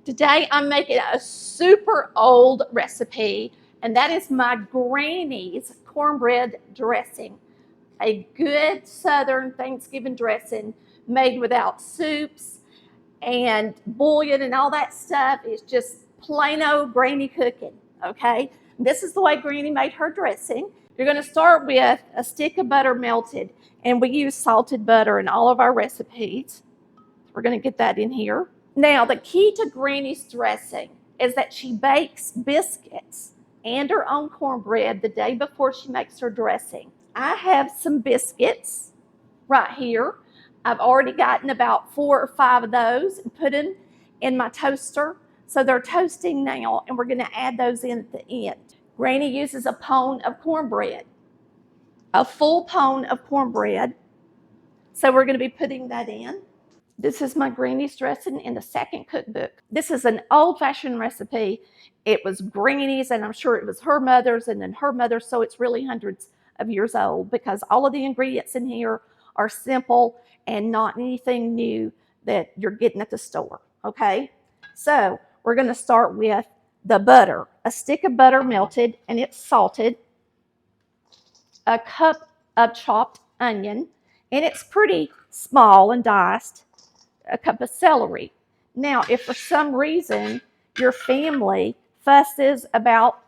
Today I'm making a super old recipe, and that is my granny's cornbread dressing. A good Southern Thanksgiving dressing made without soups and bouillon and all that stuff. Is just plain old granny cooking, okay? This is the way granny made her dressing. You're gonna start with a stick of butter melted, and we use salted butter in all of our recipes. We're gonna get that in here. Now, the key to Granny's dressing is that she bakes biscuits and her own cornbread the day before she makes her dressing. I have some biscuits right here. I've already gotten about 4 or 5 of those and put them in my toaster. So they're toasting now, and we're going to add those in at the end. Granny uses a pound of cornbread, a full pound of cornbread. So we're going to be putting that in. This is my Granny's dressing in the second cookbook. This is an old-fashioned recipe. It was Granny's, and I'm sure it was her mother's, and then her mother's, so it's really hundreds of years old because all of the ingredients in here are simple and not anything new that you're getting at the store, okay? So we're going to start with the butter. A stick of butter melted, and it's salted. A cup of chopped onion, and it's pretty small and diced. A cup of celery. Now, if for some reason your family fusses about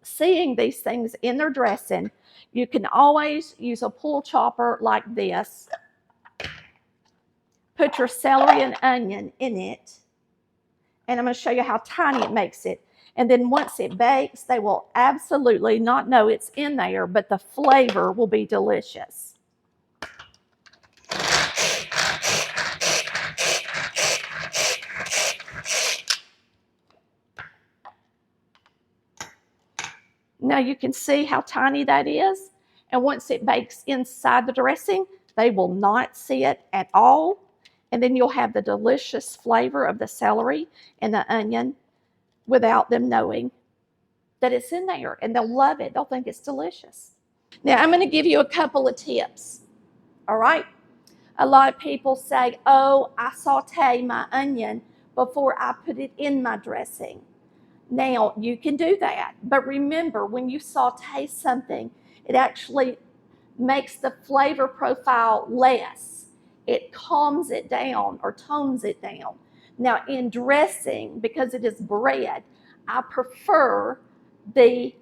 seeing these things in their dressing, you can always use a pull chopper like this. Put your celery and onion in it, and I'm going to show you how tiny it makes it. And then once it bakes, they will absolutely not know it's in there, but the flavor will be delicious. Now you can see how tiny that is. And once it bakes inside the dressing, they will not see it at all. And then you'll have the delicious flavor of the celery and the onion without them knowing that it's in there. And they'll love it. They'll think it's delicious. Now I'm going to give you a couple of tips. All right? A lot of people say, oh, I saute my onion before I put it in my dressing. Now, you can do that, but remember, when you saute something, it actually makes the flavor profile less. It calms it down or tones it down. Now, in dressing, because it is bread, I prefer the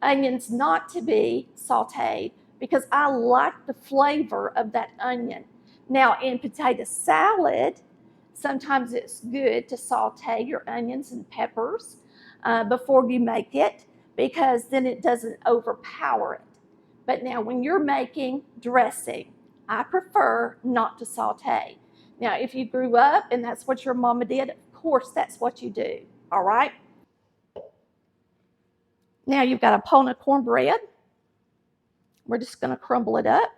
onions not to be sauteed because I like the flavor of that onion. Now, in potato salad, sometimes it's good to saute your onions and peppers before you make it, because then it doesn't overpower it. But now when you're making dressing, I prefer not to saute. Now, if you grew up and that's what your mama did, of course that's what you do, all right? Now you've got a pound of cornbread. We're just going to crumble it up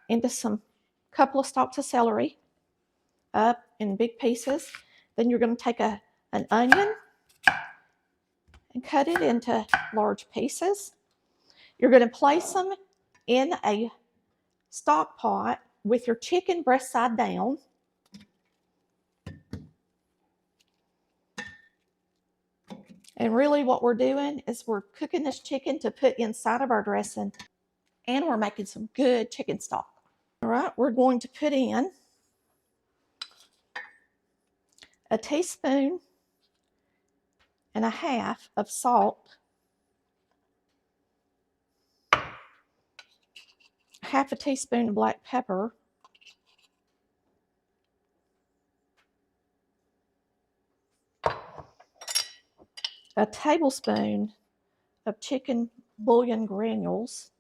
into some couple of stalks of celery up in big pieces. Then you're going to take an onion and cut it into large pieces. You're going to place them in a stock pot with your chicken breast side down. And really what we're doing is we're cooking this chicken to put inside of our dressing, and we're making some good chicken stock. All right, we're going to put in a teaspoon and a half of salt, half a teaspoon of black pepper, a tablespoon of chicken bouillon granules.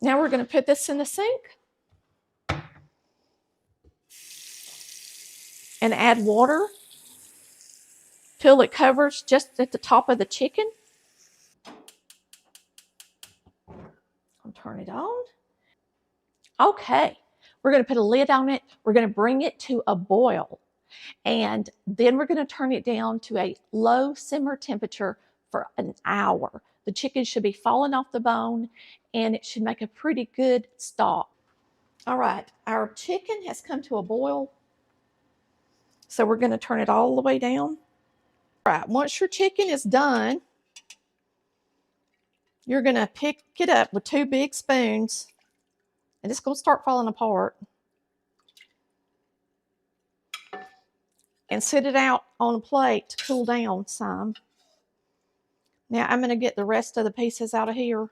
Now we're going to put this in the sink and add water till it covers just at the top of the chicken. I'll turn it on. Okay, we're going to put a lid on it. We're going to bring it to a boil, and then we're going to turn it down to a low simmer temperature for an hour. The chicken should be falling off the bone, and it should make a pretty good stock. All right, our chicken has come to a boil, so we're going to turn it all the way down. All right, once your chicken is done, you're going to pick it up with 2 big spoons, and it's going to start falling apart. And sit it out on a plate to cool down some. Now I'm going to get the rest of the pieces out of here.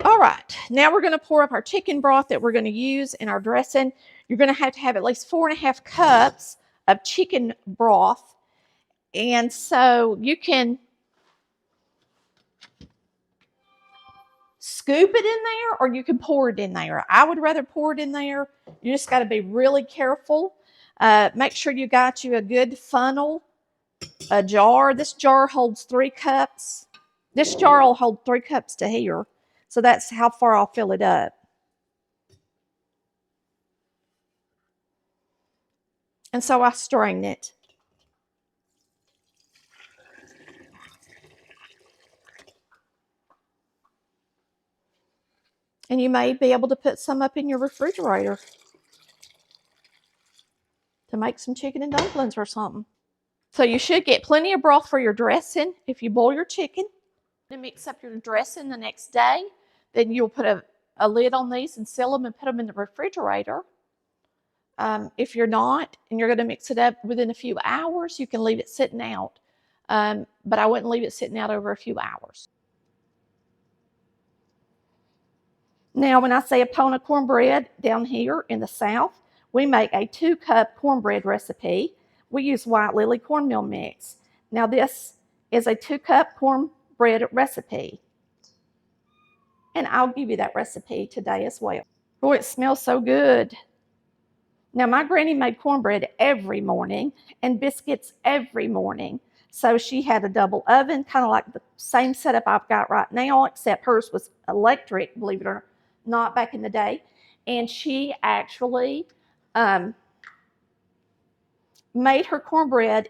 All right, now we're going to pour up our chicken broth that we're going to use in our dressing. You're going to have at least 4.5 cups of chicken broth. And so you can scoop it in there or you can pour it in there. I would rather pour it in there. You just got to be really careful. Make sure you got you a good funnel, a jar. This jar holds 3 cups. This jar will hold 3 cups to here. So that's how far I'll fill it up. And so I strain it. And you may be able to put some up in your refrigerator to make some chicken and dumplings or something. So you should get plenty of broth for your dressing if you boil your chicken. To mix up your dressing the next day, then you'll put a lid on these and seal them and put them in the refrigerator. If you're not, and you're going to mix it up within a few hours, you can leave it sitting out. But I wouldn't leave it sitting out over a few hours. Now, when I say a pound of cornbread down here in the South, we make a 2-cup cornbread recipe. We use white lily cornmeal mix. Now, this is a 2-cup cornbread recipe. And I'll give you that recipe today as well. Oh, it smells so good. Now, my granny made cornbread every morning and biscuits every morning. So she had a double oven, kind of like the same setup I've got right now, except hers was electric, believe it or not, back in the day. And she actually made her cornbread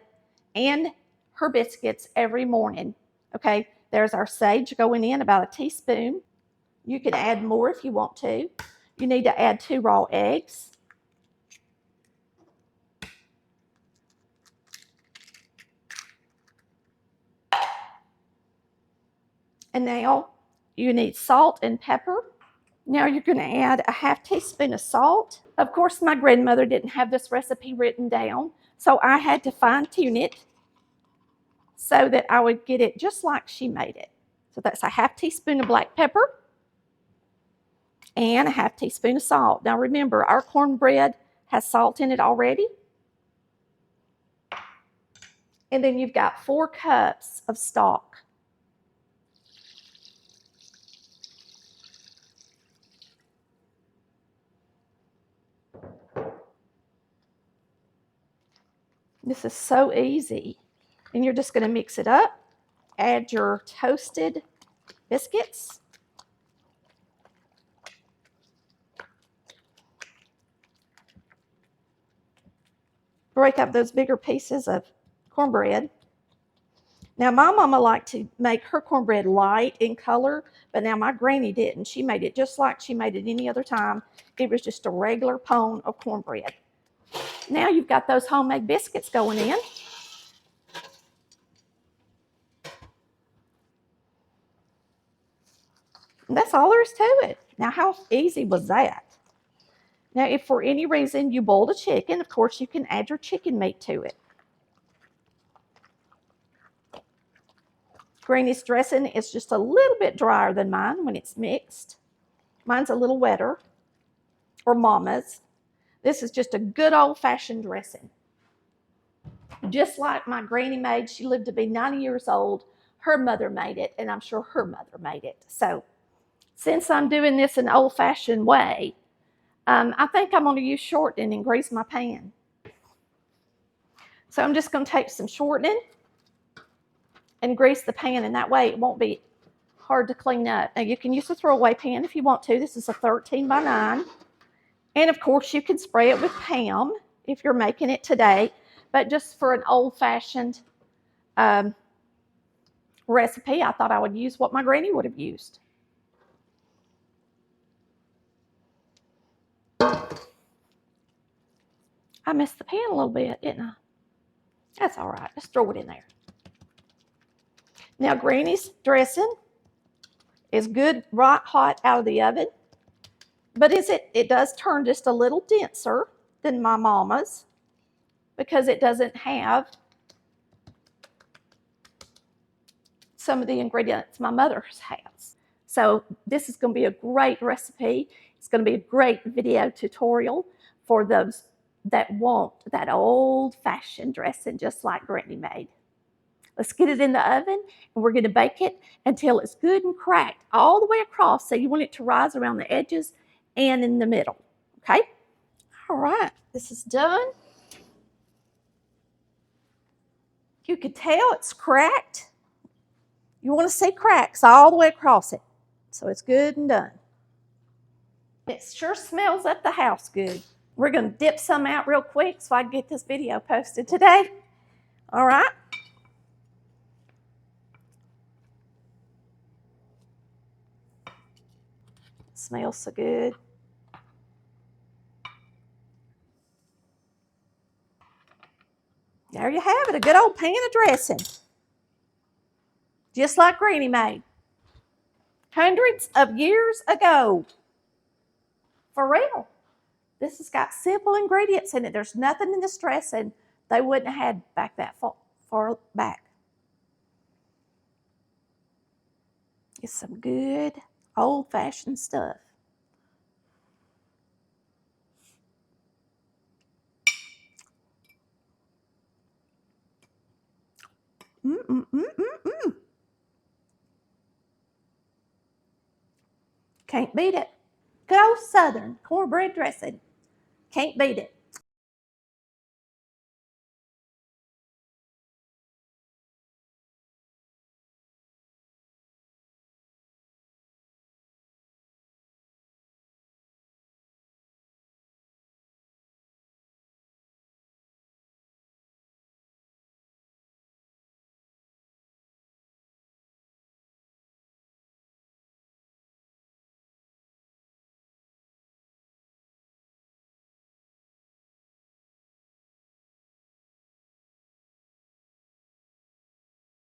and her biscuits every morning. Okay, there's our sage going in, about a teaspoon. You can add more if you want to. You need to add 2 raw eggs. And now you need salt and pepper. Now you're going to add a 1/2 teaspoon of salt. Of course, my grandmother didn't have this recipe written down, so I had to fine tune it so that I would get it just like she made it. So that's a 1/2 teaspoon of black pepper and a 1/2 teaspoon of salt. Now remember, our cornbread has salt in it already. And then you've got 4 cups of stock. This is so easy. And you're just going to mix it up. Add your toasted biscuits. Break up those bigger pieces of cornbread. Now, my mama liked to make her cornbread light in color, but now my granny didn't. She made it just like she made it any other time. It was just a regular pound of cornbread. Now you've got those homemade biscuits going in. And that's all there is to it. Now, how easy was that? Now, if for any reason you boiled a chicken, of course, you can add your chicken meat to it. Granny's dressing is just a little bit drier than mine when it's mixed. Mine's a little wetter, or Mama's. This is just a good old-fashioned dressing. Just like my granny made, she lived to be 90 years old. Her mother made it, and I'm sure her mother made it. So since I'm doing this an old-fashioned way, I think I'm going to use shortening and grease my pan. So I'm just going to take some shortening and grease the pan, and that way it won't be hard to clean up. Now you can use a throwaway pan if you want to. This is a 13 by 9. And of course you can spray it with Pam if you're making it today, but just for an old-fashioned recipe, I thought I would use what my granny would have used. I missed the pan a little bit, didn't I? That's all right. Just throw it in there. Now, Granny's dressing is good right hot out of the oven, but it does turn just a little denser than my mama's because it doesn't have some of the ingredients my mother's has. So this is going to be a great recipe. It's going to be a great video tutorial for those that want that old-fashioned dressing just like Granny made. Let's get it in the oven, and we're going to bake it until it's good and cracked all the way across. So you want it to rise around the edges and in the middle, okay? All right, this is done. You can tell it's cracked. You want to see cracks all the way across it. So it's good and done. It sure smells up the house good. We're going to dip some out real quick so I can get this video posted today. All right. Smells so good. There you have it, a good old pan of dressing. Just like Granny made. Hundreds of years ago. For real. This has got simple ingredients in it. There's nothing in this dressing they wouldn't have had back that far back. It's some good old-fashioned stuff. Can't beat it. Good old Southern cornbread dressing. Can't beat it.